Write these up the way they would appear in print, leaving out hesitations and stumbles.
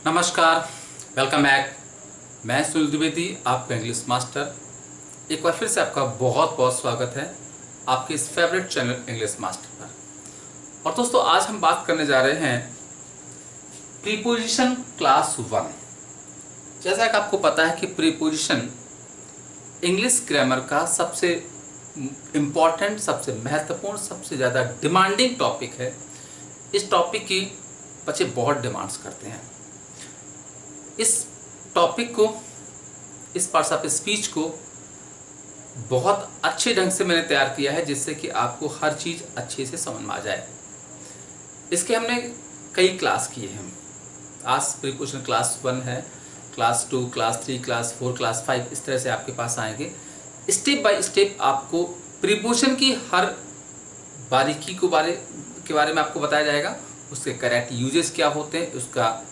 नमस्कार, welcome back. मैं सुनील द्विवेदी, आपका इंग्लिश मास्टर। एक बार फिर से आपका बहुत बहुत स्वागत है आपके इस फेवरेट चैनल इंग्लिश मास्टर पर। और दोस्तों, आज हम बात करने जा रहे हैं प्रीपोजिशन क्लास 1। जैसा कि आपको पता है कि प्रीपोजिशन इंग्लिश ग्रामर का सबसे इम्पॉर्टेंट, सबसे महत्वपूर्ण, सबसे ज़्यादा डिमांडिंग टॉपिक है। इस टॉपिक की बच्चे बहुत डिमांड्स करते हैं। इस टॉपिक को, इस पार्ट्स ऑफ स्पीच को बहुत अच्छे ढंग से मैंने तैयार किया है, जिससे कि आपको हर चीज़ अच्छे से समझ में आ जाए। इसके हमने कई क्लास किए हैं। आज प्रीपोजिशन क्लास 1 है, क्लास 2, क्लास 3, क्लास 4, क्लास 5, इस तरह से आपके पास आएंगे। स्टेप बाय स्टेप आपको प्रीपोजिशन की हर बारीकी के बारे में आपको बताया जाएगा। उसके करेक्ट यूजेस क्या होते हैं, उसका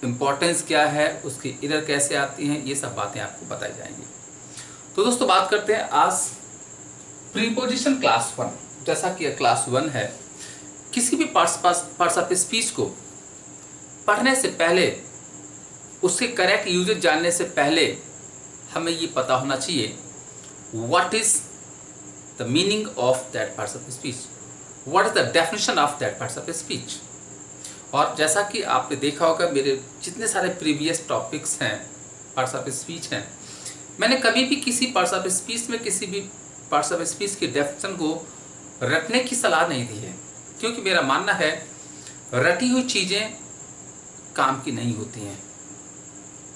इम्पोर्टेंस क्या है, उसकी एरर कैसे आती हैं, ये सब बातें आपको बताई जाएंगी। तो दोस्तों, बात करते हैं आज प्रीपोजिशन क्लास 1। जैसा कि क्लास 1 है, किसी भी पार्ट्स ऑफ स्पीच को पढ़ने से पहले, उसके करेक्ट यूजेस जानने से पहले हमें ये पता होना चाहिए what is the meaning of that parts of speech, what is the definition of that parts of speech. और जैसा कि आपने देखा होगा, मेरे जितने सारे प्रीवियस टॉपिक्स हैं, पार्ट्स ऑफ स्पीच हैं, मैंने कभी भी किसी पार्ट्स ऑफ स्पीच में किसी भी पार्ट्स ऑफ स्पीच की डेफिनेशन को रटने की सलाह नहीं दी है, क्योंकि मेरा मानना है रटी हुई चीज़ें काम की नहीं होती हैं।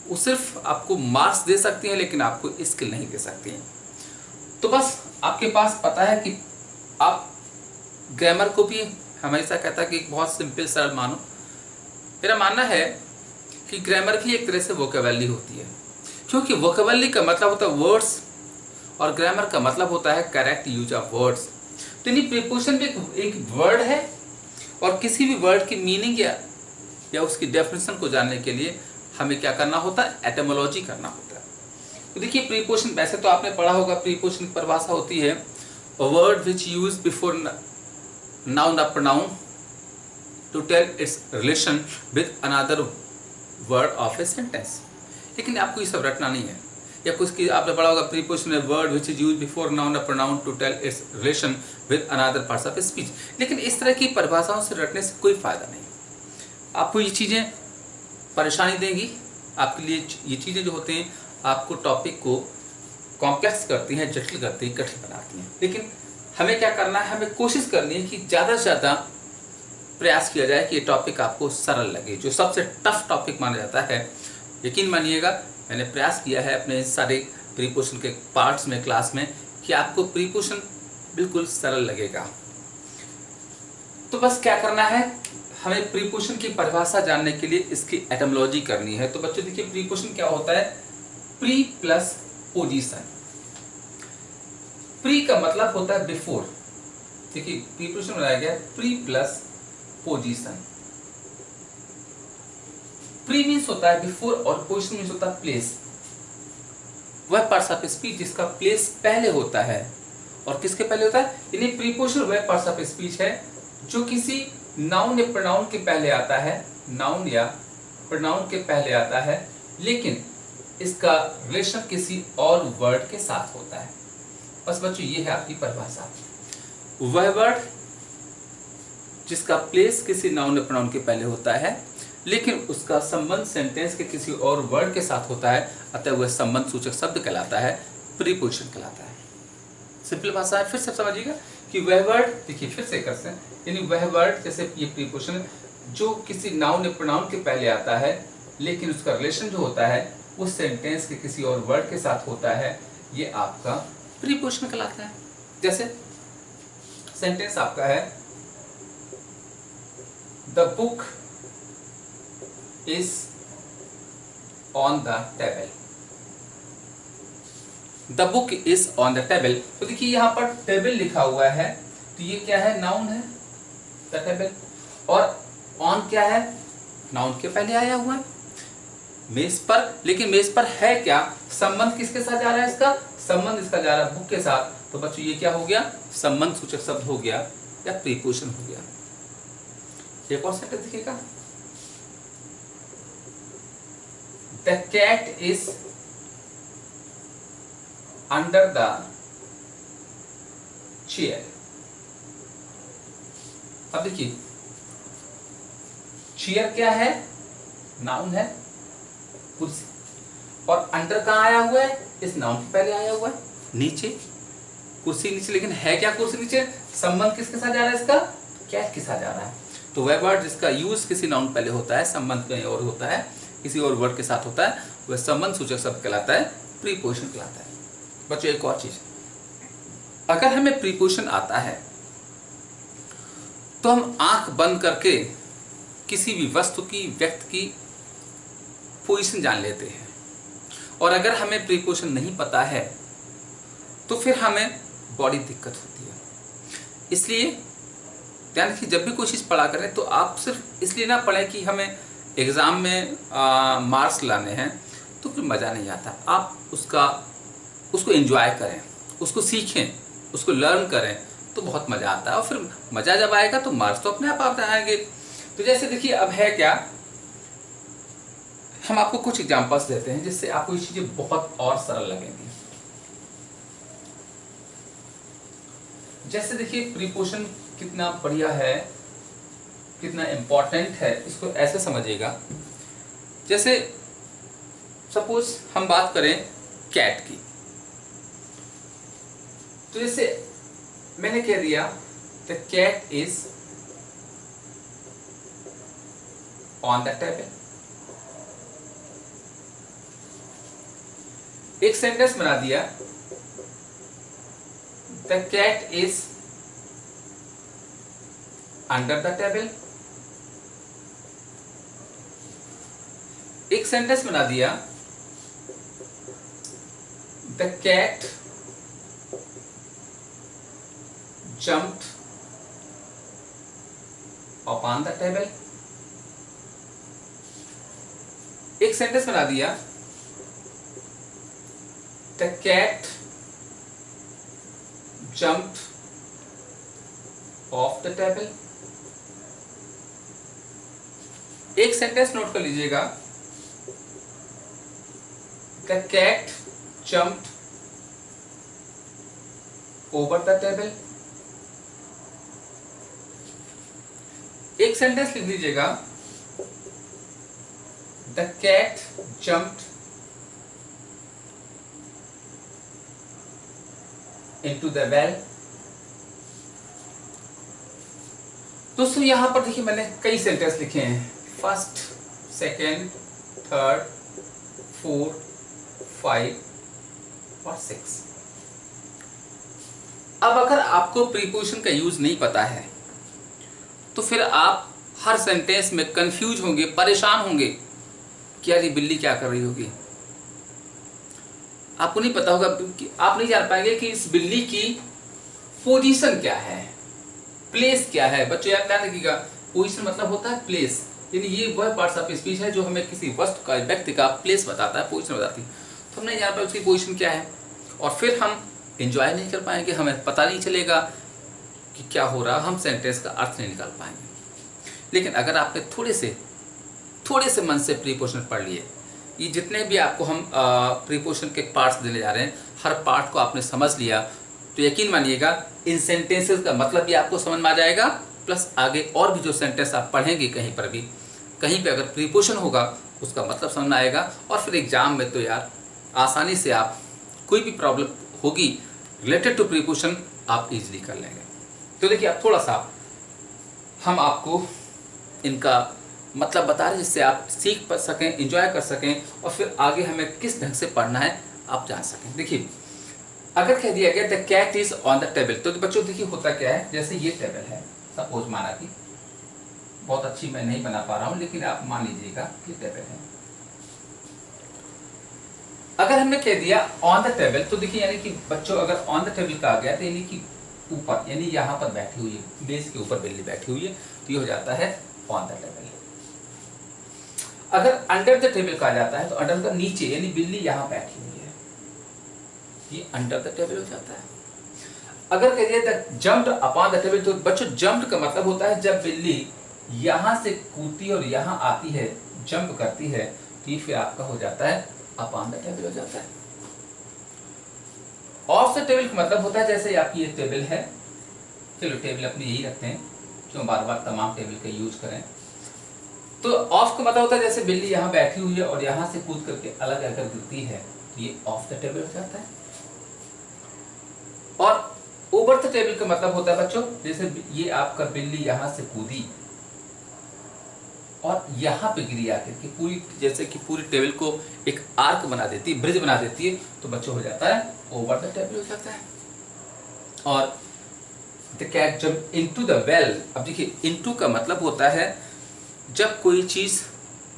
वो सिर्फ आपको मार्क्स दे सकती हैं, लेकिन आपको स्किल नहीं दे सकती हैं। तो बस आपके पास पता है कि आप ग्रामर को भी हमेशा कहता है कि बहुत सिंपल सरल मानो। मेरा मानना है कि ग्रामर भी एक तरह से वोकेबलरी होती है, क्योंकि वोकेबलरी का मतलब होता है वर्ड्स और ग्रामर का मतलब होता है करेक्ट यूज ऑफ वर्ड्स। तो यानी प्रीपोजिशन भी एक वर्ड है, और किसी भी वर्ड की मीनिंग या उसकी डेफिनेशन को जानने के लिए हमें क्या करना होता है, एटिमोलॉजी करना होता है। तो देखिए, प्रीपोजिशन वैसे तो आपने पढ़ा होगा, प्रीपोजिशन की परिभाषा होती है word which use before noun or pronoun to tell its relation with another word of a sentence। लेकिन आपको ये सब रटना नहीं है। या कुछ की आपने पढ़ा होगा, preposition word which is use before noun और pronoun to tell its relation with another parts of speech. लेकिन इस तरह की परिभाषाओं से रटने से कोई फायदा नहीं। आपको ये चीज़ें परेशानी देंगी, आपके लिए ये चीज़ें जो होती हैं आपको टॉपिक को कॉम्प्लेक्स करती हैं, जटिल करती हैं, कठिन बनाती हैं। लेकिन हमें क्या करना है, हमें कोशिश करनी है कि ज़्यादा से ज़्यादा प्रयास किया जाए कि ये टॉपिक आपको सरल लगे। जो सबसे टफ टॉपिक माना जाता है, यकीन मानिएगा मैंने प्रयास किया है अपने सारे प्रीपोजिशन के पार्ट्स में, क्लास में, कि आपको प्रीपोजिशन बिल्कुल सरल लगेगा। तो बस क्या करना है, हमें प्रीपोजिशन की परिभाषा जानने के लिए इसकी एटमोलॉजी करनी है। तो बच्चों देखिए, प्रीपोजिशन क्या होता है, प्री प्लस पोजीशन। प्री का मतलब होता है बिफोर। देखिए, प्रीपोजिशन बनाया गया pre plus position. Pre means होता है बिफोर और पोजीशन मीन्स होता है प्लेस। वह पार्ट्स ऑफ स्पीच जिसका प्लेस पहले होता है। और किसके पहले होता है, यानी प्रीपोजिशन वह पार्ट्स ऑफ स्पीच है जो किसी नाउन या प्रोनाउन के पहले आता है, नाउन या प्रोनाउन के पहले आता है, लेकिन इसका रिलेशन किसी और वर्ड के साथ होता है। बस बच्चों, ये है आपकी परिभाषा। वह वर्ड जिसका प्लेस किसी नाउन या प्रोनाउन के पहले होता है, लेकिन उसका संबंध सेंटेंस के किसी और वर्ड के साथ होता है, अतः वह संबंध सूचक शब्द कहलाता है, प्रीपोजिशन कहलाता है। सिंपल भाषा है, फिर से समझिएगा कि वह वर्ड, देखिए फिर से करते हैं, यानी वह वर्ड, जैसे ये प्रीपोजिशन जो किसी नाउन या प्रोनाउन के पहले आता है, लेकिन उसका रिलेशन जो होता है उस सेंटेंस के किसी और वर्ड के साथ होता है, ये आपका प्रीपोजिशन कहलाता है। जैसे सेंटेंस आपका है, the book is on the table. The book is on the table. तो देखिए, यहां पर टेबल लिखा हुआ है, तो ये क्या है, नाउन है, द टेबल। और ऑन क्या है, नाउन के पहले आया हुआ है, मेज पर। लेकिन मेज पर है क्या, संबंध किसके साथ जा रहा है, इसका संबंध इसका जा रहा है बुक के साथ। तो बच्चों, ये क्या हो गया, संबंध सूचक शब्द हो गया या प्रीपोजिशन हो गया। एक और सेंटेंस देखिएगा, the cat is under the chair. अब देखिए चेयर क्या है, नाउन है, कुर्सी, और अंडर कहां आया हुआ है, इस नाउन के पहले आया हुआ है, नीचे, कुर्सी नीचे, लेकिन है क्या कुर्सी नीचे, संबंध किसके साथ जा रहा है इसका, कैट के साथ जा रहा है। तो वह वर्ड जिसका यूज किसी नाउन पहले होता है, संबंध कहीं और होता है, किसी और वर्ड के साथ होता है, वह संबंध सूचक शब्द कहलाता है, प्रीपोजिशन कहलाता है। बच्चों एक और चीज, अगर हमें प्रीपोजिशन आता है तो हम आंख बंद करके किसी भी वस्तु की, व्यक्ति की पोजीशन जान लेते हैं, और अगर हमें प्रीपोजिशन नहीं पता है तो फिर हमें बड़ी दिक्कत होती है। इसलिए ध्यान रखिए, जब भी कोई चीज़ पढ़ा करें तो आप सिर्फ इसलिए ना पढ़ें कि हमें एग्ज़ाम में मार्क्स लाने हैं, तो फिर मज़ा नहीं आता। आप उसको एंजॉय करें, उसको सीखें, उसको लर्न करें, तो बहुत मज़ा आता है, और फिर मज़ा जब आएगा तो मार्क्स तो अपने आप आएंगे। तो जैसे देखिए अब है क्या, हम आपको कुछ एग्जांपल्स देते हैं जिससे आपको ये चीज़ें बहुत और सरल लगेंगी। जैसे देखिए प्रीपोजिशन कितना बढ़िया है, कितना इम्पोर्टेंट है, इसको ऐसे समझिएगा। जैसे सपोज हम बात करें कैट की, तो जैसे मैंने कह दिया the cat is on the table. एक सेंटेंस बना दिया, the cat is under the table. एक सेंटेंस बना दिया, the cat jumped upon the table। एक सेंटेंस बना दिया, the cat jumped off the table। एक सेंटेंस नोट कर लीजिएगा, the cat jumped over the table। एक सेंटेंस लिख लीजिएगा, the cat jumped into the well. दोस्तों यहां पर देखिए मैंने कई सेंटेंस लिखे हैं, फर्स्ट, सेकेंड, थर्ड, फोर्थ, 5 और 6। अब अगर आपको प्रीपोजिशन का यूज नहीं पता है तो फिर आप हर सेंटेंस में कंफ्यूज होंगे, परेशान होंगे कि यार ये बिल्ली क्या कर रही होगी। आपको नहीं पता होगा, आप नहीं जान पाएंगे कि इस बिल्ली की पोजीशन क्या है, प्लेस क्या है। बच्चों याद ध्यान रखिएगा, पोजीशन मतलब होता है प्लेस, यानी ये वह पार्ट्स ऑफ स्पीच है जो हमें किसी वस्तु का, व्यक्ति का प्लेस बताता है, पोजीशन बताती है। तो हम नहीं जान पाए उसकी पोजीशन क्या है, और फिर हम एंजॉय नहीं कर पाएंगे, हमें पता नहीं चलेगा कि क्या हो रहा, हम सेंटेंस का अर्थ नहीं निकाल पाएंगे। लेकिन अगर आपने थोड़े से मन से प्रीपोजिशन पढ़ लिए, ये जितने भी आपको हम प्रीपोजिशन के पार्ट्स देने जा रहे हैं, हर पार्ट को आपने समझ लिया तो यकीन मानिएगा इन सेंटेंसेस का मतलब भी आपको समझ में आ जाएगा, प्लस आगे और भी जो सेंटेंस आप पढ़ेंगे कहीं पर भी, कहीं पे अगर प्रीपोजिशन होगा उसका मतलब समझ में आएगा, और फिर एग्जाम में तो यार आसानी से आप कोई भी प्रॉब्लम होगी रिलेटेड टू प्रीपोजिशन आप इजीली कर लेंगे। तो देखिए अब थोड़ा सा हम आपको इनका मतलब बता रहे हैं जिससे आप सीख सकें, एंजॉय कर सकें, और फिर आगे हमें किस ढंग से पढ़ना है आप जान सकें। देखिए अगर कह दिया गया the cat is on the table, तो बच्चों देखिए होता क्या है, जैसे ये टेबल है, सपोज माना कि बहुत अच्छी मैं नहीं बना पा रहा हूं, लेकिन आप मान लीजिएगा कि टेबल है। अगर हमने कह दिया ऑन द टेबल, तो देखिए यानी कि बच्चों अगर ऑन द टेबल कहा गया तो यानी कि ऊपर, यानी यहाँ पर बैठी हुई है, बेस के ऊपर बिल्ली बैठी हुई है, तो ये हो जाता है ऑन द टेबल। अगर अंडर द टेबल कहा जाता है तो अंडर का नीचे, यानी बिल्ली यहाँ बैठी हुई है, ये अंडर द टेबल हो जाता है। अगर कह दिया the jumped upon the table, तो बच्चों जम्प्ड का मतलब होता है जब बिल्ली यहाँ से कूदती और यहाँ आती है, जंप करती है, तो ये फिर आपका हो जाता है अपॉन द टेबल हो जाता है। ऑफ द टेबल का मतलब होता है जैसे आपकी ये टेबल है, चलो टेबल अपनी यही रखते हैं, क्यों बार बार तमाम टेबल का यूज करें। तो ऑफ का मतलब होता है जैसे बिल्ली यहाँ बैठी हुई है और यहाँ से कूद करके अलग अगर गिरती है तो ये ऑफ द टेबल हो जाता है। और ओवर द टेबल का मतलब होता है बच्चों जैसे ये आपका बिल्ली यहाँ से कूदी और यहाँ पे गिरी आकर के पूरी, जैसे कि पूरी टेबल को एक आर्क बना देती है, ब्रिज बना देती है, तो बच्चों हो जाता है ओवर द टेबल हो जाता है। और the cat jump into the well, अब देखिए इनटू का मतलब होता है जब कोई चीज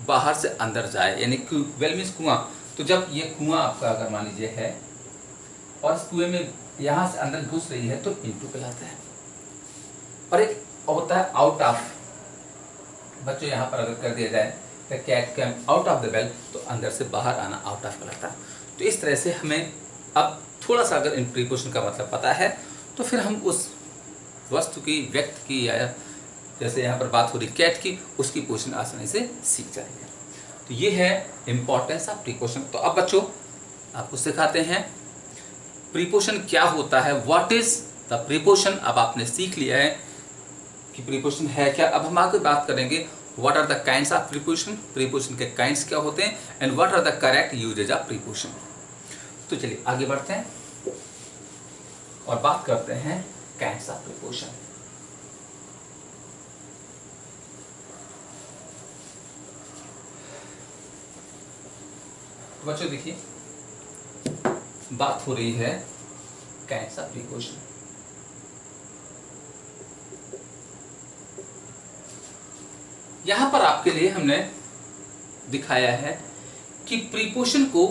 बाहर से अंदर जाए, यानी वेल मीन्स कुआं, तो जब ये कुआं आपका अगर मान लीजिए है और इस कुएं में यहाँ से अंदर घुस रही है तो इनटू कहलाता है। और एक होता है आउट ऑफ, बच्चों यहाँ पर अगर कर दिया जाए the cat came out of the well, तो अंदर से बाहर आना आउट ऑफ कहलाता है। तो इस तरह से हमें अब थोड़ा सा अगर इन प्रीपोजिशन का मतलब पता है तो फिर हम उस वस्तु की, व्यक्ति की, या जैसे यहाँ पर बात हो रही कैट की, उसकी पोजिशन आसानी से सीख जाएंगे। तो ये है इंपॉर्टेंस ऑफ प्रीपोजिशन। तो अब बच्चों आपको सिखाते हैं प्रीपोजिशन क्या होता है, व्हाट इज द प्रीपोजिशन। अब आपने सीख लिया है कि प्रीपोजिशन है क्या। अब हम आगे बात करेंगे what are the kinds of preposition, preposition के काइंड्स क्या होते हैं, and what are the correct usages of preposition. तो चलिए आगे बढ़ते हैं और बात करते हैं काइंड्स ऑफ प्रीपोजिशन। तो बच्चों देखिए बात हो रही है काइंड्स ऑफ प्रीपोजिशन। यहां पर आपके लिए हमने दिखाया है कि प्रीपोजिशन को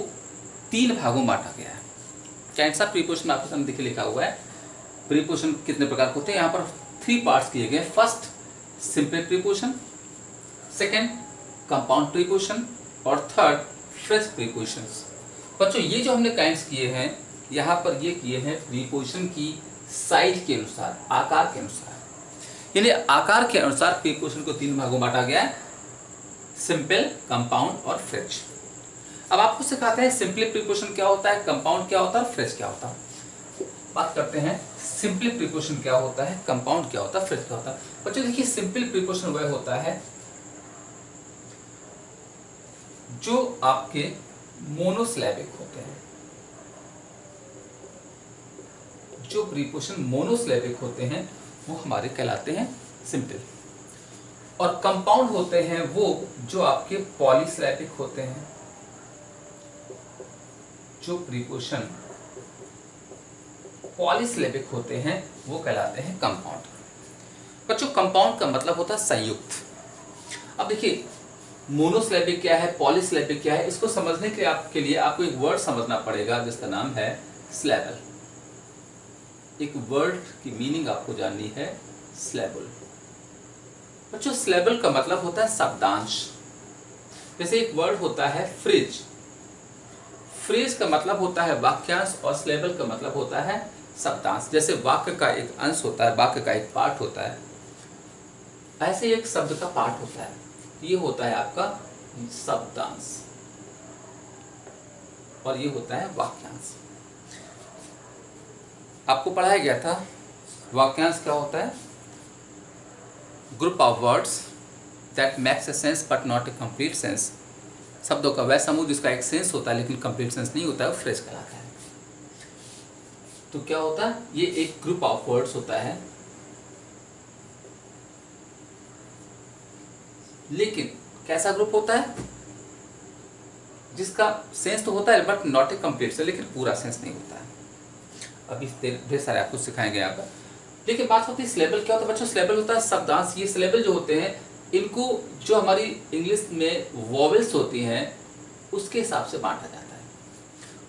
3 भागों में बांटा गया है। काइंड्स ऑफ प्रीपोजिशन आपके सामने देखिए लिखा हुआ है, प्रीपोजिशन कितने प्रकार के होते हैं, यहाँ पर 3 पार्ट्स किए गए। First simple preposition, second compound preposition और थर्ड फ्रेज प्रीपोजिशंस। बच्चों ये जो हमने काइंड्स किए हैं यहाँ पर ये किए हैं प्रीपोजिशन की साइज के अनुसार, आकार के अनुसार, यानी आकार के अनुसार प्रीपोजिशन को 3 भागों में बांटा गया है, सिंपल, कंपाउंड और फ्रेज। अब आपको सिखाते हैं सिंपल प्रीपोजिशन क्या होता है, कंपाउंड क्या होता है और फ्रेज क्या होता है। बात करते हैं सिंपल प्रीपोजिशन क्या होता है, कंपाउंड क्या होता है, फ्रेज क्या होता है। बच्चों देखिए सिंपल प्रीपोजिशन वह होता है जो आपके मोनोसिलेबिक होते हैं। जो प्रीपोजिशन मोनोसिलेबिक होते हैं वो हमारे कहलाते हैं सिंपल, और कंपाउंड होते हैं वो जो आपके पॉलीसिलेबिक होते हैं। जो प्रीपोजिशन पॉलीसिलेबिक होते हैं वो कहलाते हैं कंपाउंड। बच्चों कंपाउंड का मतलब होता है संयुक्त। अब देखिए मोनोसिलेबिक क्या है, पॉलीसिलेबिक क्या है, इसको समझने के लिए आपको एक वर्ड समझना पड़ेगा जिसका नाम है सिलेबल। एक वर्ड की मीनिंग आपको जाननी है, सिलेबल। बच्चों सिलेबल का मतलब होता है शब्दांश। जैसे एक वर्ड होता है फ्रिज, फ्रेज का मतलब होता है वाक्यांश और सिलेबल का मतलब होता है शब्दांश। जैसे वाक्य का एक अंश होता है, वाक्य का एक पार्ट होता है, ऐसे एक शब्द का पार्ट होता है, ये होता है आपका शब्दांश और ये होता है वाक्यांश। आपको पढ़ाया गया था वाक्यांश क्या होता है, group of words that makes a sense but not a complete sense. शब्दों का वह समूह जिसका एक सेंस होता है लेकिन कंप्लीट सेंस नहीं होता है, वो फ्रेज कहलाता है। तो क्या होता है, ये एक ग्रुप ऑफ वर्ड्स होता है, लेकिन कैसा ग्रुप होता है, जिसका सेंस तो होता है but not a complete sense, लेकिन पूरा सेंस नहीं होता है। अभी ढेर सारे आपको सिखाएंगे यहाँ पर। लेकिन बात होती है सिलेबल क्या होता है। बच्चों सिलेबल होता है शब्दांश। ये सिलेबल जो होते हैं इनको जो हमारी इंग्लिश में वॉवेल्स होती हैं उसके हिसाब से बांटा जाता है।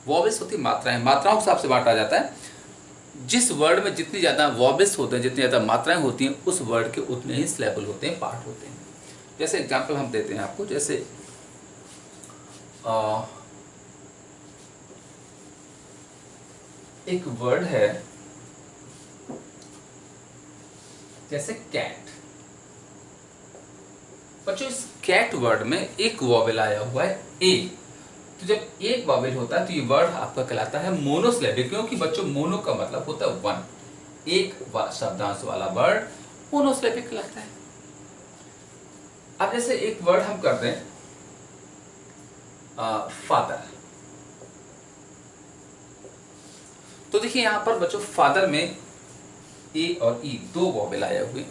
वॉवेल्स होती है मात्राएं, मात्राओं के हिसाब से बांटा जाता है। जिस वर्ड में जितनी ज़्यादा वॉवेल्स होते हैं, जितनी ज़्यादा मात्राएं होती हैं, उस वर्ड के उतने ही सिलेबल होते हैं, पार्ट होते हैं। जैसे एग्जाम्पल हम देते हैं आपको, जैसे एक वर्ड है जैसे कैट, बच्चों इस कैट वर्ड में एक वॉवेल आया हुआ है ए। तो जब एक वॉवेल होता है तो ये वर्ड आपका कहलाता है मोनोसिलेबिक, क्योंकि बच्चों मोनो का मतलब होता है वन, एक शब्दांश वाला वर्ड मोनोसिलेबिक कहलाता है। अब जैसे एक वर्ड हम करते हैं फादर, तो देखिए यहां पर बच्चों फादर में ए और ई दो वॉवेल आए हुए,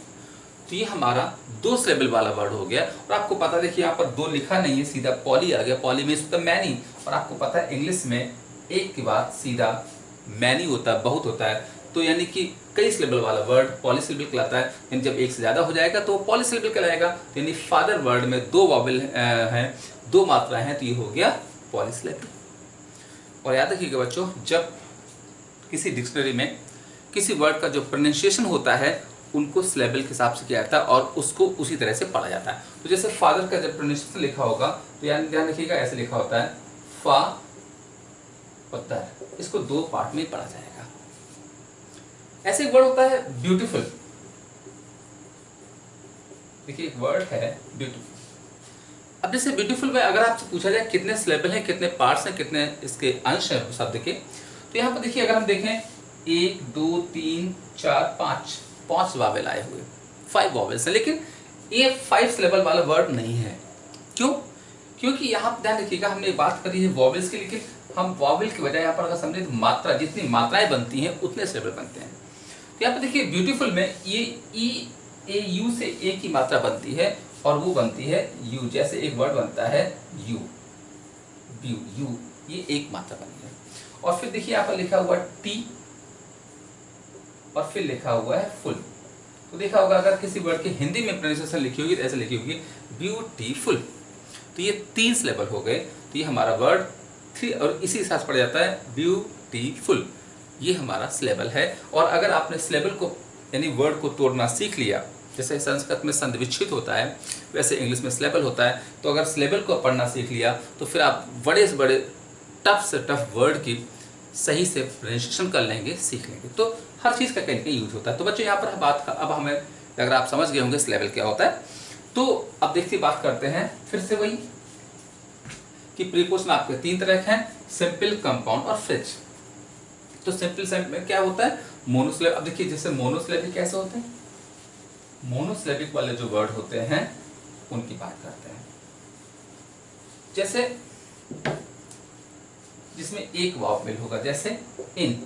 तो ये हमारा दो सिलेबल वाला वर्ड हो गया। और आपको पता देखिए यहाँ पर दो लिखा नहीं है, सीधा पॉली आ गया, पॉली मीन्स होता है मैनी, और आपको पता है इंग्लिश में एक के बाद सीधा मैनी होता है, बहुत होता है, तो यानी कि कई सिलेबल वाला वर्ड पॉलीसिलेबल कहलाता है। यानी जब एक से ज़्यादा हो जाएगा तो पॉलीसिलेबल कहलाएगा। तो यानी फादर वर्ड में दो वॉवेल हैं, दो मात्राएं हैं, तो ये हो गया पॉलीसिलेबल। और याद रखिएगा बच्चों, जब किसी डिक्शनरी में किसी वर्ड का जो प्रोनाउंसिएशन होता है उनको सिलेबल के हिसाब से किया जाता है और उसको उसी तरह से पढ़ा जाता है। तो जैसे फादर का जब प्रोनाउंसिएशन लिखा होगा तो यानी ध्यान रखिएगा ऐसे लिखा होता है फा और दर, इसको दो पार्ट में पढ़ा जाएगा। ऐसे एक वर्ड होता है ब्यूटीफुल, देखिए एक वर्ड है ब्यूटीफुल। अब जैसे ब्यूटीफुल में अगर आपसे पूछा जाए कितने सिलेबल हैं, कितने पार्ट्स हैं, कितने इसके अंश हैं शब्द के, तो यहाँ पर देखिए अगर हम देखें 1 2 3 4 5 5 वॉवेल आए हुए, 5 वॉवेल्स हैं, लेकिन ये 5 सिलेबल वाला वर्ड नहीं है। क्यों? क्योंकि यहाँ पर ध्यान रखिएगा हमने बात करी है वॉवेल्स की, लेकिन हम वॉवेल की बजाय यहाँ पर अगर समझे तो मात्रा, जितनी मात्राएं बनती हैं उतने सिलेबल बनते हैं। तो यहाँ पर देखिए ब्यूटीफुल में ये ई ए यू से ए की मात्रा बनती है और वो बनती है यू, जैसे एक वर्ड बनता है यू, व्यू, यू, ये एक मात्रा बनी है। और फिर देखिए यहाँ पर लिखा हुआ टी और फिर लिखा हुआ है फुल। तो देखा होगा अगर किसी वर्ड की हिंदी में प्रोनाउंसिएशन लिखी होगी तो ऐसे लिखी होगी ब्यूटीफुल, तो ये 3 सिलेबल हो गए, तो ये हमारा वर्ड 3 और इसी के साथ पढ़ जाता है ब्यूटीफुल, ये हमारा सिलेबल है। और अगर आपने सिलेबल को यानी वर्ड को तोड़ना सीख लिया, जैसे संस्कृत में संधिविच्छेद होता है वैसे इंग्लिश में सिलेबल होता है, तो अगर सिलेबल को पढ़ना सीख लिया तो फिर आप बड़े से बड़े टफ से टफ वर्ड की सही से प्रोनाउंसिएशन कर लेंगे, सीख लेंगे। तो हर चीज़ का कहीं ना कहीं यूज होता है। तो बच्चों यहाँ पर बात अब हमें अगर आप समझ गए होंगे सिलेबल क्या होता है, तो अब देखिए बात करते हैं फिर से वही कि प्रीपोजिशन आपके 3 तरह के हैं, सिंपल, कंपाउंड और फ्रेज। तो सिंपल में क्या होता है मोनोसिलेबिक। अब देखिए जैसे मोनोसिलेबिक कैसे होते हैं, मोनोसिलेबिक वाले जो वर्ड होते हैं उनकी बात करते हैं, जैसे जिसमें एक वॉवेल होगा, जैसे इन,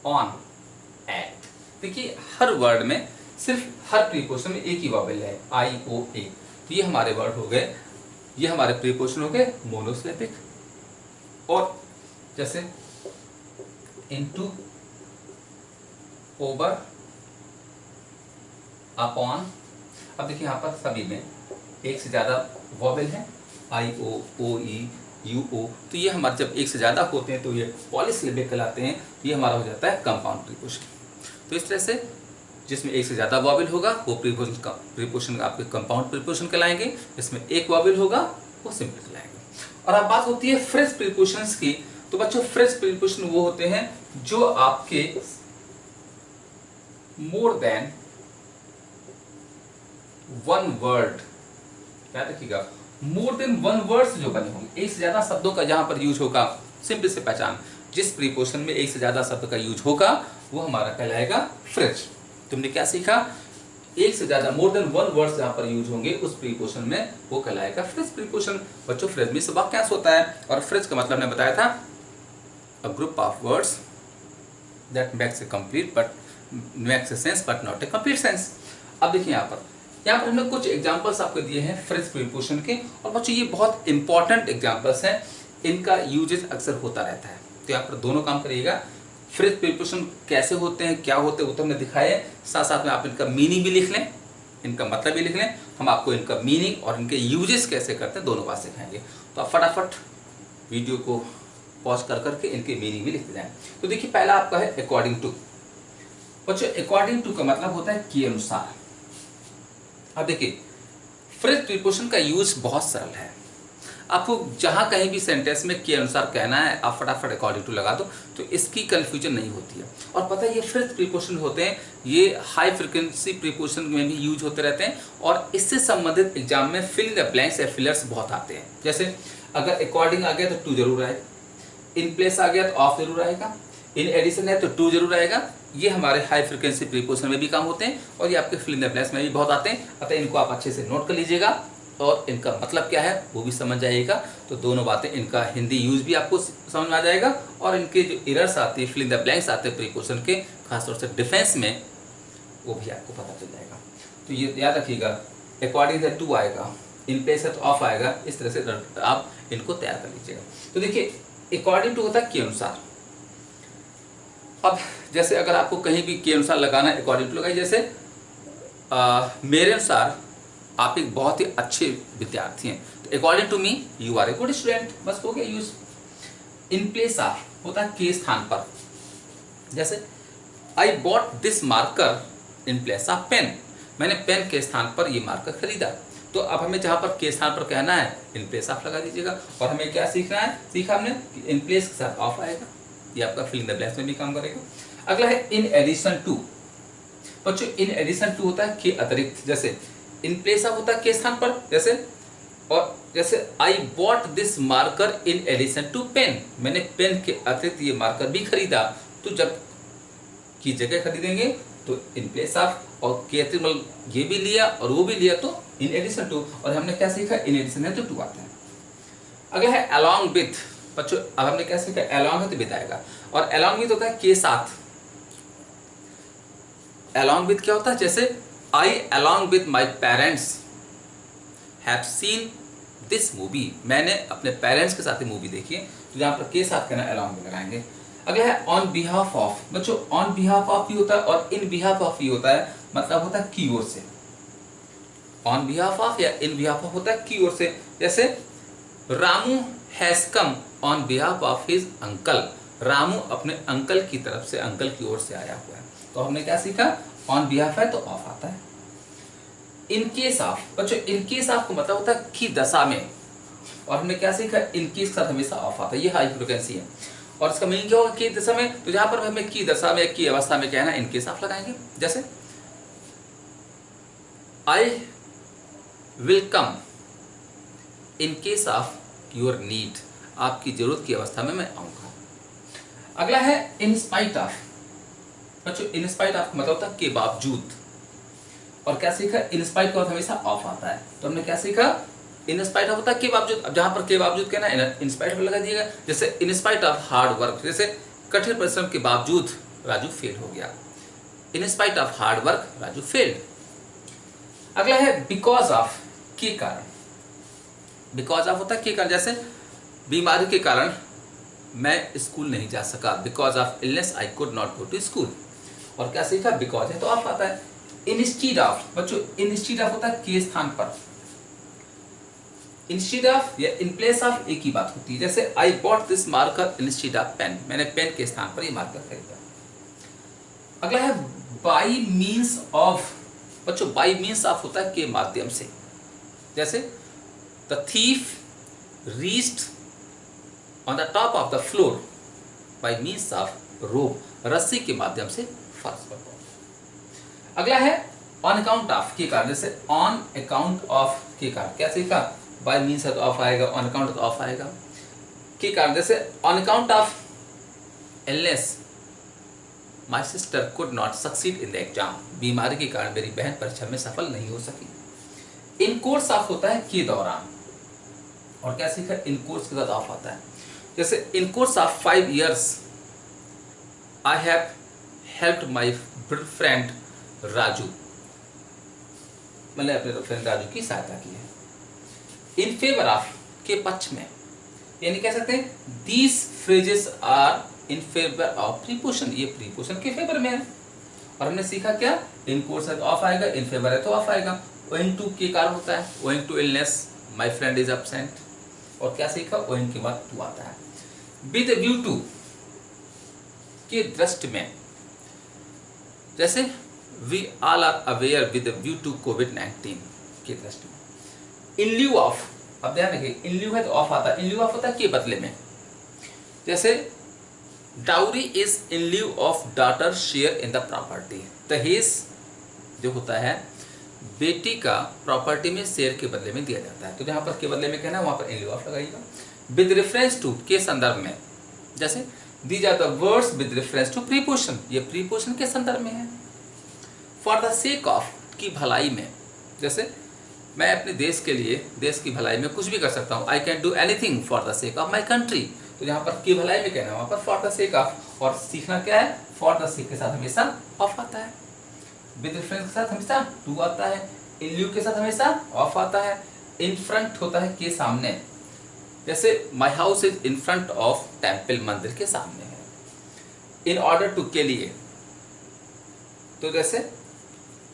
ऑन, एट। देखिए हर वर्ड में सिर्फ हर प्रीपोजिशन में एक ही वॉवेल है, आई ओ ए, तो ये हमारे वर्ड हो गए, ये हमारे प्रीपोजिशन हो गए मोनोसिलेबिक। और जैसे इनटू, ओवर, अपॉन। अब देखिए यहाँ पर सभी में एक से ज्यादा वॉवेल है, आई ओ, ओ ई, यू ओ, तो ये हमारे जब एक से ज्यादा होते हैं तो ये पॉलीसिलेबिक कहलाते हैं, तो ये हमारा हो जाता है कंपाउंड प्रीपोजिशन। तो इस तरह से जिसमें एक से ज्यादा वॉवेल होगा वो प्रीपोजिशन आपके कंपाउंड प्रीपोजिशन कहलाएंगे, जिसमें एक वॉवेल होगा वो सिंपल कहलाएंगे। और अब बात होती है फ्रेज प्रीपोजिशंस की, तो बच्चों फ्रेज प्रीपोजिशन वो होते हैं जो आपके मोर देन वन वर्ड, याद रखिएगा मोर देन वन वर्ड्स जो बने होंगे, एक से ज्यादा शब्दों का जहां पर यूज होगा, सिंपल से पहचान, जिस प्रीपोजिशन में एक से ज्यादा शब्द का यूज होगा वो हमारा कहलाएगा फ्रेज। तुमने क्या सीखा, एक से ज्यादा मोर देन वन वर्ड्स जहां पर यूज होंगे उस प्रीपोजिशन में वो कहलाएगा फ्रेज प्रीपोजिशन। बच्चों फ्रेज में से वाक्यांश होता है, और फ्रेज का मतलब मैंने बताया था a group of words that makes a complete but makes a sense but not a complete sense। अब देखिए यहाँ पर हमने कुछ एग्जांपल्स आपको दिए हैं फ्रेज प्रीपोजिशन के, और बच्चों ये बहुत इंपॉर्टेंट एग्जांपल्स हैं, इनका यूजेज अक्सर होता रहता है। तो यहाँ पर दोनों काम करिएगा, फ्रेज प्रीपोजिशन कैसे होते हैं, क्या होते हैं, वो तो हमने दिखाए, साथ साथ में आप इनका मीनिंग भी लिख लें, इनका मतलब भी लिख लें। हम आपको इनका मीनिंग और इनके यूजेस कैसे करते हैं दोनों बात सिखाएंगे। तो आप फटाफट वीडियो को पॉज कर करके इनके मीनिंग भी लिखते जाएं। तो देखिए पहला आपका है अकॉर्डिंग टू। बच्चों अकॉर्डिंग टू का मतलब होता है के अनुसार। अब देखिए फ्रेज प्रीपोजिशन का यूज बहुत सरल है। आपको जहाँ कहीं भी सेंटेंस में के अनुसार कहना है आप फटाफट अकॉर्डिंग टू लगा दो, तो इसकी कन्फ्यूजन नहीं होती है। और पता है ये फिफ्थ प्रीपोजिशन होते हैं, ये हाई फ्रिक्वेंसी प्रीपोजिशन में भी यूज होते रहते हैं, और इससे संबंधित एग्जाम में फिल द ब्लैंक्स या फिलर्स बहुत आते हैं। जैसे अगर अकॉर्डिंग आ गया तो टू जरूर आएगा, इन प्लेस आ गया तो ऑफ जरूर आएगा, इन एडिशन है तो टू जरूर आएगा। ये हमारे हाई फ्रिक्वेंसी प्रीपोजिशन में भी काम होते हैं और ये आपके फिल इन द ब्लैंक्स में भी बहुत आते हैं। अतः इनको आप अच्छे से नोट कर लीजिएगा और इनका मतलब क्या है वो भी समझ जाइएगा। तो दोनों बातें, इनका हिंदी यूज भी आपको समझ में आ जाएगा और इनके जो एरर्स आते हैं, फिल इन द ब्लैंक्स आते हैं प्रीपोजिशन के, खासतौर से डिफेंस में, वो भी आपको पता चल जाएगा। तो ये याद रखिएगा, अकॉर्डिंग से टू आएगा, इन प्लेस है तो ऑफ आएगा, इस तरह से आप इनको तैयार कर लीजिएगा। तो देखिए अकॉर्डिंग टू होता है के अनुसार। अब जैसे अगर आपको कहीं भी के अनुसार लगाना है, अकॉर्डिंग टू लगाइए। जैसे मेरे अनुसार आप एक बहुत ही अच्छे विद्यार्थी हैं, तो according to me you are a good student, बस हो गया यूज। इन प्लेस ऑफ होता है के स्थान पर। जैसे I bought this marker in place of pen, मैंने पेन के स्थान पर ये मार्कर खरीदा। तो अब हमें जहाँ पर के स्थान पर कहना है इन प्लेस ऑफ लगा दीजिएगा। और हमें क्या सीखना है, सीखा हमने कि इन प्लेस के साथ ऑफ आएगा, ये आपका फिल इन द ब्लैंक्स में भी काम करेगा। अगला है इन एडिशन टू। बच्चों इन एडिशन टू होता है के अतिरिक्त। जैसे इन प्लेस ऑफ होता है के स्थान पर, जैसे और जैसे I bought this marker in addition to pen, मैंने पेन के अतिरिक्त ये मार्कर भी खरीदा। तो जब की जगह खरीदेंगे तो इन प्लेस ऑफ, और के अतिरिक्त ये भी लिया और वो भी लिया तो इन एडिशन टू। और हमने क्या सीखा, इन एडिशन है तो टू आता है। अगला है अलॉन्ग विथ। बच्चों अब हमने क्या सीखा, अलॉन्ग है तो विद आएगा, और अलॉन्ग विथ होता है के साथ। अलॉन्ग विथ क्या होता है, जैसे I along with my parents have seen this movie, मैंने अपने पेरेंट्स के साथ ही मूवी देखी है। तो यहाँ पर के साथ कहना अलॉन्ग में लगाएंगे। अगला है ऑन बिहाफ ऑफ। बच्चों ऑन बिहाफ ऑफ भी होता है और इन बिहाफ ऑफ भी होता है, मतलब होता है की ओर से। ऑन बिहाफ ऑफ या इन बिहाफ ऑफ होता है की ओर से। जैसे Ramu has come on behalf of his uncle, Ramu अपने अंकल की तरफ से, अंकल की ओर से आया हुआ है। तो हमने क्या सीखा, ऑन बिहाफ है तो ऑफ आता है। इन केस ऑफ, बच्चों इन केस ऑफ को मतलब होता है की दशा में, और हमने क्या सीखा, इन केस के साथ हमेशा ऑफ आता है। ये हाई फ्रिक्वेंसी है और इसका मीनिंग क्या होगा, की दशा में। तो जहां पर हमें की दशा में, की अवस्था में कहना, इन केस ऑफ लगाएंगे। जैसे I will come in case of your need, आपकी जरूरत की अवस्था में मैं आऊंगा। अगला है इन स्पाइट ऑफ। बच्चों इन स्पाइट ऑफ मतलब होता है के बावजूद, और क्या सीखा, इन स्पाइट का हमेशा ऑफ आता है। तो हमने क्या सीखा, इन स्पाइट ऑफ होता है के बावजूद। अब जहां पर के बावजूद कहना इन स्पाइट ऑफ लगा दिएगा। जैसे in spite of hard work, जैसे कठिन परिश्रम के बावजूद राजू फेल हो गया। In spite of hard work Raju failed. अगला है बिकॉज ऑफ, के कारण। बिकॉज ऑफ होता है के कारण। जैसे बीमारी के कारण मैं स्कूल नहीं जा सका, because of illness I could not go to school. और क्या सीखा, बिकॉज है तो ऑफ आता है। इंस्टीड ऑफ, बच्चों इंस्टीड ऑफ होता है के स्थान पर। इंस्टीड ऑफ या इन प्लेस ऑफ एक ही बात होती है। जैसे I bought this marker instead of pen, मैंने पेन के स्थान पर ये मार्कर खरीदा। अगला है बाई मीन्स ऑफ। बच्चों बाई मीन्स ऑफ होता है के माध्यम से। जैसे the thief reached on the top of the floor by means of rope, रस्सी के माध्यम से फर्श पर पहुंचा। अगला है ऑन अकाउंट ऑफ, के कारण। जैसे ऑन अकाउंट ऑफ के कारण, क्या सीखा, बाय मीन्स है तो ऑफ आएगा, ऑन अकाउंट तो ऑफ आएगा। के कारण, जैसे on account of illness my sister could not succeed in the exam, बीमारी के कारण मेरी बहन परीक्षा में सफल नहीं हो सकी। इन कोर्स ऑफ होता है के दौरान, और क्या सीखा, इन कोर्स के साथ ऑफ आता है। जैसे in course of 5 years I have helped my friend Raju, मैंने अपने फ्रेंड राजू की सहायता की है। इन फेवर ऑफ, के पक्ष में, यानी कह सकते हैं these phrases are in favour of preposition, ये प्रीपोजिशन के फेवर में है। और हमने सीखा क्या, इन कोर्स है तो ऑफ आएगा, इन फेवर है तो ऑफ आएगा। ओइंग टू के कारण होता है, owing to illness my friend is absent. और क्या सीखा, ओइंग के बाद टू आता है। विद व्यू टू, के दृष्टि में। जैसे we all are aware with view to कोविड-19, के दृष्टि में। इन ल्यू ऑफ, अब ध्यान रखिए, इन लिeu है तो ऑफ आता है, इन लिeu ऑफ होता है के बदले में। जैसे dowry is in lieu of daughter share in the property, दहेज जो होता है बेटी का प्रॉपर्टी में शेयर के बदले में दिया जाता है। तो जहाँ पर के बदले में कहना है वहाँ पर इन लिeu ऑफ लगाइएगा। विद रेफरेंस टू के संदर्भ में, जैसे these are the words with reference to preposition, ये प्रीपोजिशन के संदर्भ में है। फॉर द सेक ऑफ की भलाई में, जैसे मैं अपने देश के लिए, देश की भलाई में कुछ भी कर सकता हूँ। I can do anything for the sake of my country, तो जहाँ पर की भलाई में कहना है वहाँ पर फॉर द सेक ऑफ। और सीखना क्या है, फॉर द सेक के साथ हमेशा ऑफ आता है, विद रेफरेंस के साथ हमेशा टू आता है, इन लिeu के साथ हमेशा ऑफ आता है, इन फ्रंट होता है के सामने। जैसे my house is in front of temple, मंदिर के सामने है। इन ऑर्डर टू के लिए, तो जैसे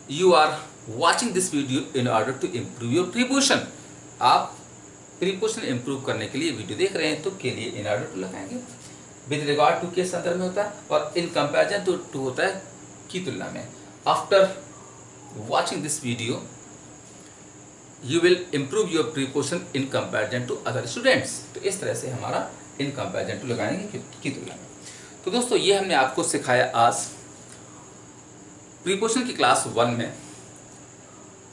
you are watching this video in order to improve your preposition, आप प्रीपोजिशन इम्प्रूव करने के लिए वीडियो देख रहे हैं तो के लिए इन ऑर्डर टू लगाएंगे। विद रिगार्ड टू के संदर्भ में होता है, और इन कंपैरिजन टू होता है की तुलना में। After watching this video you will improve your preposition in comparison to other students, तो इस तरह से हमारा इन कंपैरिजन टू लगाएंगे की तुलना में। तो दोस्तों ये हमने आपको सिखाया आज प्रीपोजिशन की क्लास 1 में।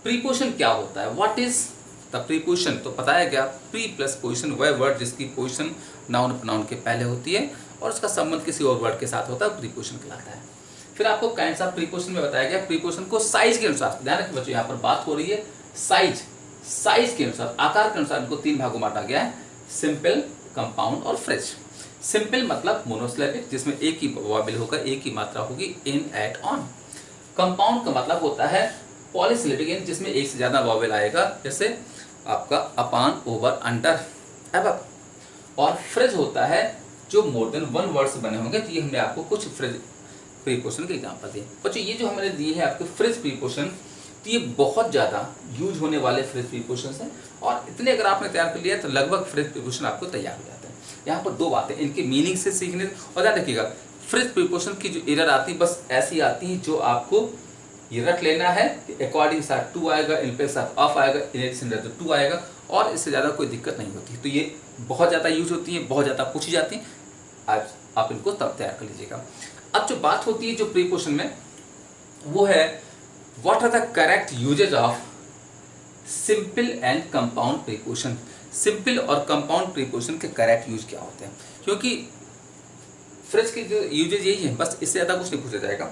प्रीपोजिशन क्या होता है, व्हाट इज द प्रीपोजिशन, तो बताया गया प्री प्लस पोजिशन वह वर्ड जिसकी पोजिशन नाउन प्रोनाउन के पहले होती है और उसका संबंध किसी और वर्ड के साथ होता है, प्रीपोजिशन कहलाता है। फिर आपको काइंड्स ऑफ प्रीपोजिशन में बताया गया प्रीपोजिशन को साइज के अनुसार, ध्यान रखिए बच्चों यहाँ पर बात हो रही है साइज के अनुसार, आकार के अनुसार इनको 3 भागों में बांटा गया है, सिंपल, कंपाउंड और फ्रेज। सिंपल मतलब मोनोसिलेबिक, जिसमें एक ही वॉवेल होगा, एक ही मात्रा होगी, इन, एट, ऑन। कंपाउंड का मतलब होता है पॉलीसिलेबिक, जिसमें एक से ज्यादा वॉवेल आएगा, जैसे आपका अपान, ओवर, अंडर, अबव। और फ्रेज होता है जो मोर देन 1 वर्ड से बने होंगे, तो ये हमने आपको कुछ फ्रेज प्रीपोजिशन के एग्जांपल दिए। बच्चों ये जो हमने दिए हैं आपके फ्रेज प्रीपोजिशन, तो ये बहुत ज़्यादा यूज होने वाले फ्रेज प्रीपोजिशन हैं, और इतने अगर आपने तैयार कर लिया तो लगभग फ्रेज प्रीपोजिशन आपको तैयार हो जाते हैं। यहाँ पर 2 बातें, इनके मीनिंग से सीखने, और याद रखिएगा फ्रेज प्रीपोजिशन की जो एरर आती है बस ऐसी आती है जो आपको ये रट लेना है कि अकॉर्डिंग साथ टू आएगा, इन पे साथ ऑफ आएगा, इन एडिशन तो टू आएगा, और इससे ज़्यादा कोई दिक्कत नहीं होती। तो ये बहुत ज़्यादा यूज होती है, बहुत ज़्यादा पूछी जाती हैं, आज आप इनको तब तैयार कर लीजिएगा। अब जो बात होती है जो प्रीपोजिशन में, वो है what are the correct usages of simple and compound preposition. Simple और कंपाउंड प्रीपोजिशन के करेक्ट यूज क्या होते हैं, क्योंकि फ्रेज के जो यूजेज यही है, बस इससे ज़्यादा कुछ नहीं पूछा जाएगा,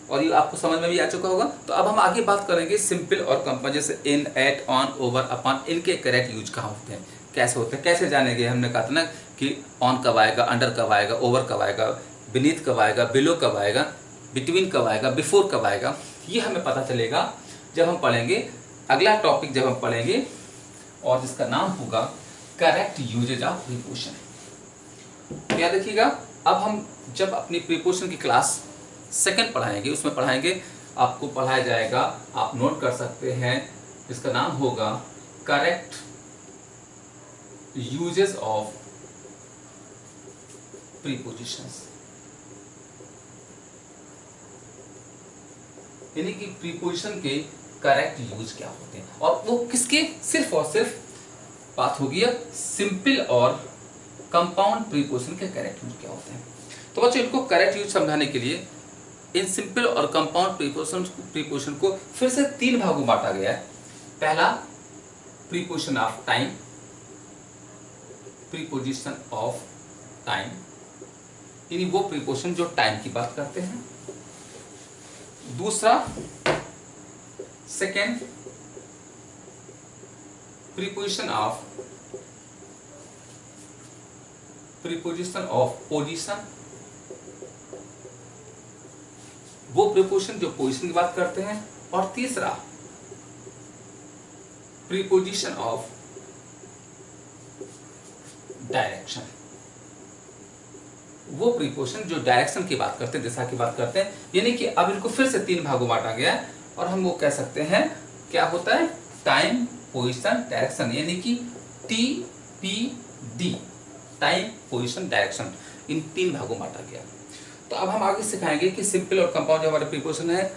और ये आपको समझ में भी आ चुका होगा। तो अब हम आगे बात करेंगे सिंपल और कंपाउंड, जैसे इन, एट, ऑन, ओवर, अपॉन, इनके करेक्ट यूज कहाँ होते हैं, कैसे होते हैं, कैसे जानेंगे। हमने कहा था ना कि ऑन कब आएगा, अंडर कब आएगा, ओवर कब आएगा, बीनीथ कब आएगा, बिलो कब आएगा, बिटवीन कब आएगा, बिफोर कब आएगा, ये हमें पता चलेगा जब हम पढ़ेंगे अगला टॉपिक, जब हम पढ़ेंगे और जिसका नाम होगा करेक्ट यूजेज ऑफ प्रीपोजिशन। याद रखिएगा, अब हम जब अपनी प्रीपोजिशन की क्लास 2 पढ़ाएंगे, उसमें पढ़ाएंगे, आपको पढ़ाया जाएगा, आप नोट कर सकते हैं, इसका नाम होगा करेक्ट यूजेस ऑफ प्रीपोजिशंस, यानी कि प्रीपोजिशन के करेक्ट यूज क्या होते हैं, और वो किसके, सिर्फ और सिर्फ बात होगी अब सिंपल और कंपाउंड प्रीपोजिशन के करेक्ट यूज क्या होते हैं। तो बच्चों इनको करेक्ट यूज समझाने के लिए इन सिंपल और कंपाउंड प्रीपोजिशन को फिर से 3 भागों में बांटा गया है। पहला preposition of time, preposition of time, यानी वो प्रीपोजिशन जो टाइम की बात करते हैं। दूसरा सेकेंड प्रीपोजिशन ऑफ पोजीशन, वो प्रीपोजिशन जो पोजीशन की बात करते हैं। और तीसरा प्रीपोजिशन ऑफ डायरेक्शन, वो प्रीपोजिशन जो डायरेक्शन की बात करते हैं, दिशा की बात करते हैं। यानी कि अब इनको फिर से 3 भागों में बांटा गया है, और हम वो कह सकते हैं क्या होता है, टाइम, पोजीशन, डायरेक्शन, यानी कि TPD, टाइम, पोजीशन, डायरेक्शन, इन 3 भागों में बांटा गया। तो अब हम आगे सिखाएंगे कि सिंपल और कंपाउंड जो हमारे प्रीपोजिशन है,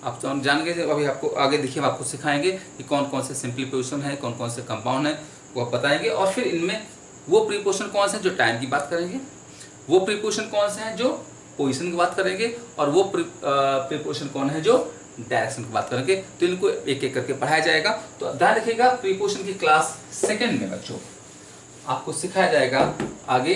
आप जान गए, अभी आपको आगे देखिए, हम आपको सिखाएंगे कि कौन कौन से सिंपल प्रीपोजिशन है, कौन कौन से कंपाउंड है, वो आप बताएंगे। और फिर इनमें वो प्रीपोजिशन कौन से हैं जो टाइम की बात करेंगे, वो प्रीपोजिशन कौन से हैं जो पोजीशन की बात करेंगे, और वो प्रीपोजिशन कौन है जो डायरेक्शन की बात करेंगे। तो इनको एक एक करके पढ़ाया जाएगा। तो ध्यान रखिएगा, प्रीपोजिशन की क्लास सेकंड में बच्चों आपको सिखाया जाएगा आगे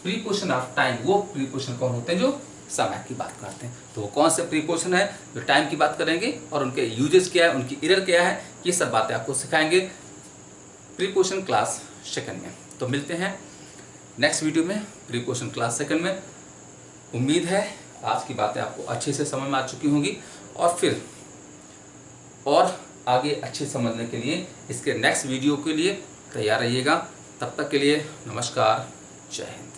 प्रीपोजिशन ऑफ टाइम। वो प्रीपोजिशन कौन होते हैं जो समय की बात करते हैं। तो वो कौन से प्रीपोजिशन है जो टाइम की बात करेंगे, और उनके यूजेस क्या है, उनकी एरर क्या है, ये सब बातें आपको सिखाएंगे प्रीपोजिशन क्लास सेकंड में। तो मिलते हैं नेक्स्ट वीडियो में प्रीपोजिशन क्लास सेकंड में। उम्मीद है आज की बातें आपको अच्छे से समझ में आ चुकी होंगी, और फिर और आगे अच्छे समझने के लिए इसके नेक्स्ट वीडियो के लिए तैयार रहिएगा। तब तक के लिए नमस्कार, जय हिंद।